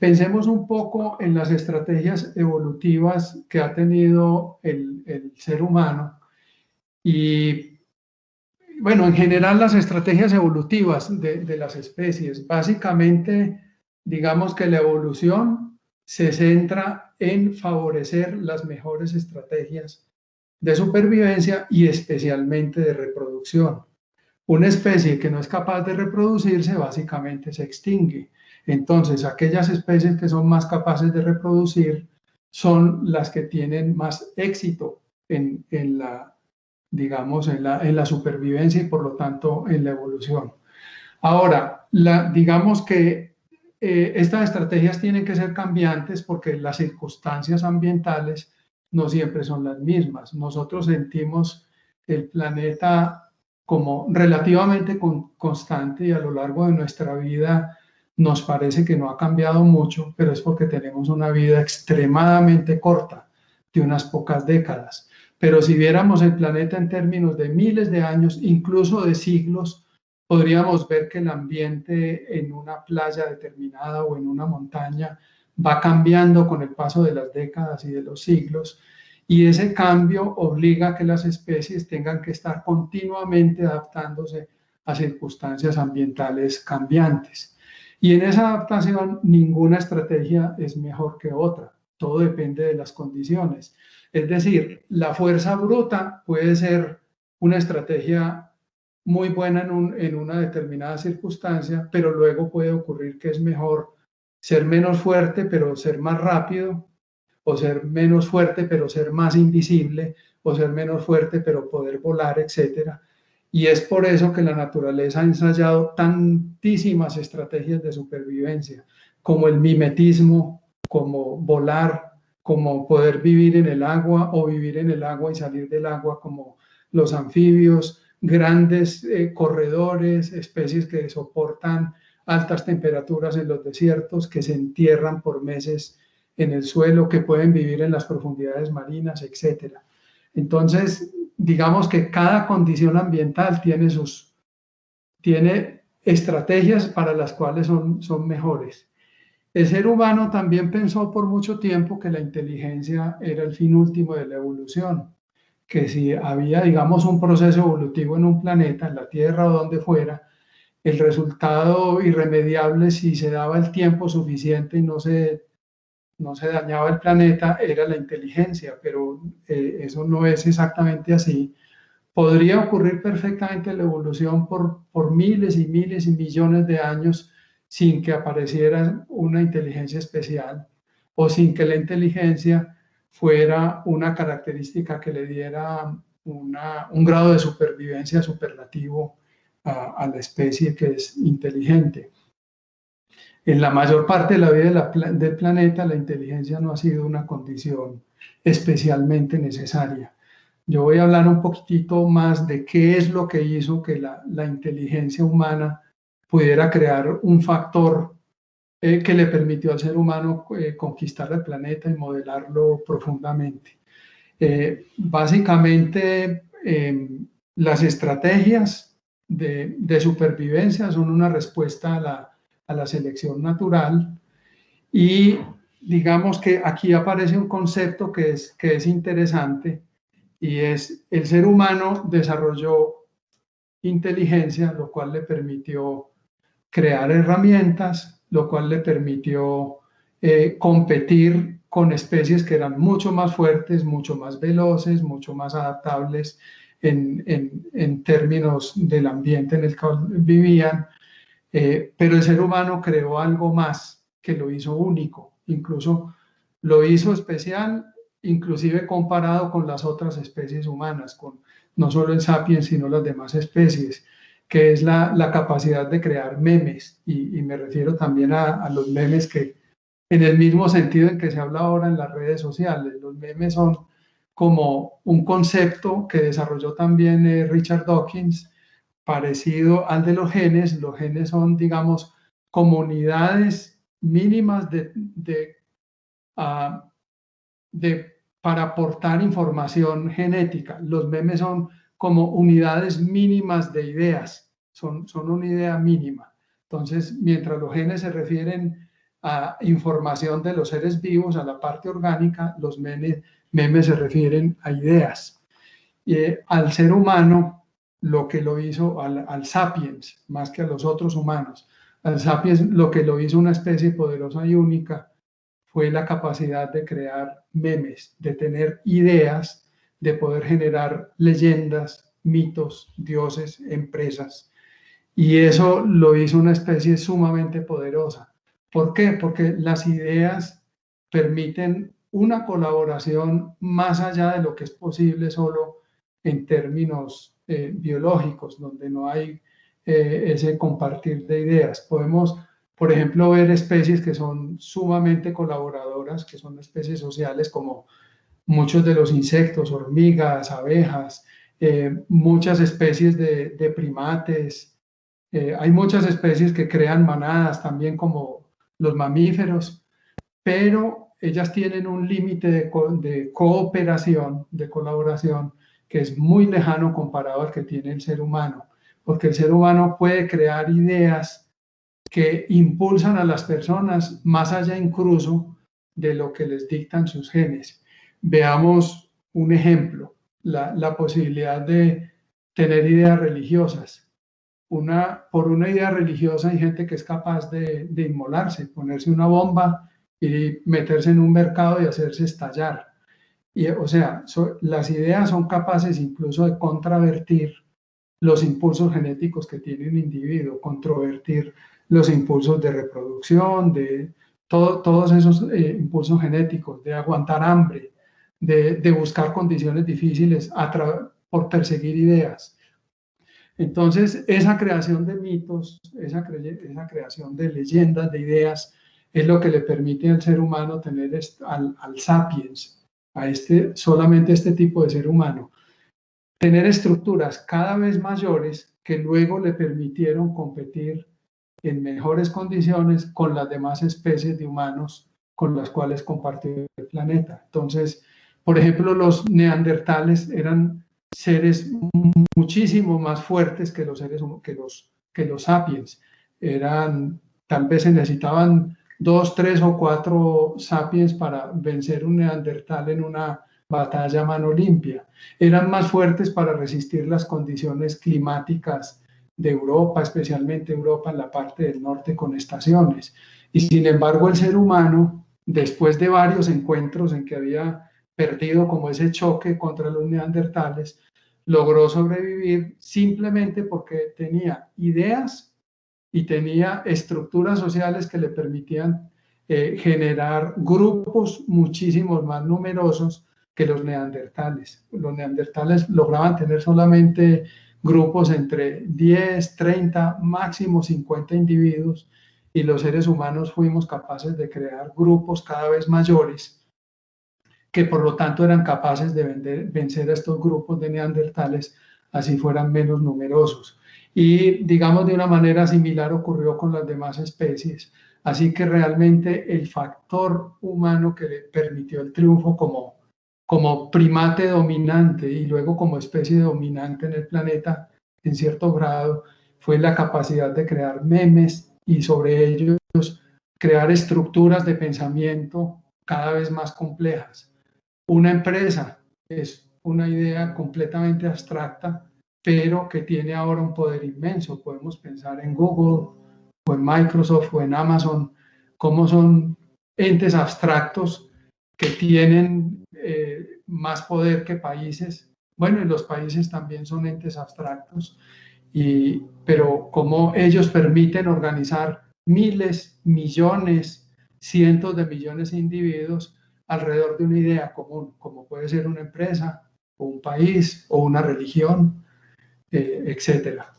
pensemos un poco en las estrategias evolutivas que ha tenido el ser humano y, bueno, en general las estrategias evolutivas de las especies. Básicamente, digamos que la evolución se centra en favorecer las mejores estrategias de supervivencia y especialmente de reproducción. Una especie que no es capaz de reproducirse básicamente se extingue. Entonces, aquellas especies que son más capaces de reproducir son las que tienen más éxito en la, digamos, en la supervivencia y por lo tanto en la evolución. Ahora, digamos que estas estrategias tienen que ser cambiantes porque las circunstancias ambientales no siempre son las mismas. Nosotros sentimos el planeta como relativamente constante y a lo largo de nuestra vida nos parece que no ha cambiado mucho, pero es porque tenemos una vida extremadamente corta, de unas pocas décadas. Pero si viéramos el planeta en términos de miles de años, incluso de siglos, podríamos ver que el ambiente en una playa determinada o en una montaña va cambiando con el paso de las décadas y de los siglos, y ese cambio obliga a que las especies tengan que estar continuamente adaptándose a circunstancias ambientales cambiantes. Y en esa adaptación ninguna estrategia es mejor que otra, todo depende de las condiciones. Es decir, la fuerza bruta puede ser una estrategia muy buena en una determinada circunstancia, pero luego puede ocurrir que es mejor ser menos fuerte, pero ser más rápido, o ser menos fuerte, pero ser más invisible, o ser menos fuerte, pero poder volar, etcétera. Y es por eso que la naturaleza ha ensayado tantísimas estrategias de supervivencia, como el mimetismo, como volar, como poder vivir en el agua o vivir en el agua y salir del agua, como los anfibios, grandes corredores, especies que soportan altas temperaturas en los desiertos, que se entierran por meses en el suelo, que pueden vivir en las profundidades marinas, etcétera. Entonces, digamos que cada condición ambiental tiene estrategias para las cuales son mejores. El ser humano también pensó por mucho tiempo que la inteligencia era el fin último de la evolución, que si había, digamos, un proceso evolutivo en un planeta, en la Tierra o donde fuera, el resultado irremediable, si se daba el tiempo suficiente y no se dañaba el planeta, era la inteligencia, pero eso no es exactamente así. Podría ocurrir perfectamente la evolución por miles y miles y millones de años sin que apareciera una inteligencia especial o sin que la inteligencia fuera una característica que le diera un grado de supervivencia superlativo a la especie que es inteligente. En la mayor parte de la vida del planeta, la inteligencia no ha sido una condición especialmente necesaria. Yo voy a hablar un poquitito más de qué es lo que hizo que la inteligencia humana pudiera crear un factor que le permitió al ser humano conquistar el planeta y modelarlo profundamente. Básicamente, las estrategias de supervivencia son una respuesta a la selección natural y digamos que aquí aparece un concepto que es interesante y es el ser humano desarrolló inteligencia, lo cual le permitió crear herramientas, lo cual le permitió competir con especies que eran mucho más fuertes, mucho más veloces, mucho más adaptables en términos del ambiente en el que vivían. Pero el ser humano creó algo más que lo hizo único, incluso lo hizo especial, inclusive comparado con las otras especies humanas, con no solo el sapiens, sino las demás especies, que es la capacidad de crear memes, y me refiero también a los memes que, en el mismo sentido en que se habla ahora en las redes sociales, los memes son como un concepto que desarrolló también Richard Dawkins, parecido al de los genes. Los genes son, digamos, comunidades mínimas uh, para aportar información genética. Los memes son como unidades mínimas de ideas, son una idea mínima. Entonces, mientras los genes se refieren a información de los seres vivos, a la parte orgánica, los memes se refieren a ideas. Al ser humano, lo que lo hizo, al sapiens, más que a los otros humanos, al sapiens lo que lo hizo una especie poderosa y única fue la capacidad de crear memes, de tener ideas, de poder generar leyendas, mitos, dioses, empresas. Y eso lo hizo una especie sumamente poderosa. ¿Por qué? Porque las ideas permiten una colaboración más allá de lo que es posible solo en términos biológicos, donde no hay ese compartir de ideas. Podemos, por ejemplo, ver especies que son sumamente colaboradoras, que son especies sociales como muchos de los insectos, hormigas, abejas, muchas especies de primates. Hay muchas especies que crean manadas también como los mamíferos, pero ellas tienen un límite de cooperación, de colaboración, que es muy lejano comparado al que tiene el ser humano, porque el ser humano puede crear ideas que impulsan a las personas más allá incluso de lo que les dictan sus genes. Veamos un ejemplo, la posibilidad de tener ideas religiosas. Por una idea religiosa hay gente que es capaz de inmolarse, ponerse una bomba y meterse en un mercado y hacerse estallar. O sea, las ideas son capaces incluso de contravertir los impulsos genéticos que tiene un individuo, controvertir los impulsos de reproducción, de todos esos impulsos genéticos, de aguantar hambre, de buscar condiciones difíciles por perseguir ideas. Entonces, esa creación de mitos, esa creación de leyendas, de ideas, es lo que le permite al ser humano tener al sapiens, solamente este tipo de ser humano, tener estructuras cada vez mayores que luego le permitieron competir en mejores condiciones con las demás especies de humanos con las cuales compartió el planeta. Entonces, por ejemplo, los neandertales eran seres muchísimo más fuertes que los seres que los sapiens. Tal vez se necesitaban 2, 3 o 4 sapiens para vencer un neandertal en una batalla a mano limpia. Eran más fuertes para resistir las condiciones climáticas de Europa, especialmente Europa en la parte del norte con estaciones. Y sin embargo, el ser humano, después de varios encuentros en que había perdido como ese choque contra los neandertales, logró sobrevivir simplemente porque tenía ideas y tenía estructuras sociales que le permitían generar grupos muchísimos más numerosos que los neandertales. Los neandertales lograban tener solamente grupos entre 10, 30, máximo 50 individuos, y los seres humanos fuimos capaces de crear grupos cada vez mayores que por lo tanto eran capaces de vencer a estos grupos de neandertales, así fueran menos numerosos. Y digamos de una manera similar ocurrió con las demás especies. Así que realmente el factor humano que le permitió el triunfo como primate dominante y luego como especie dominante en el planeta, en cierto grado, fue la capacidad de crear memes y sobre ellos crear estructuras de pensamiento cada vez más complejas. Una empresa es una idea completamente abstracta, pero que tiene ahora un poder inmenso. Podemos pensar en Google o en Microsoft o en Amazon, como son entes abstractos que tienen más poder que países. Bueno, y los países también son entes abstractos, pero como ellos permiten organizar miles, millones, cientos de millones de individuos alrededor de una idea común, como puede ser una empresa, o un país, o una religión, etcétera.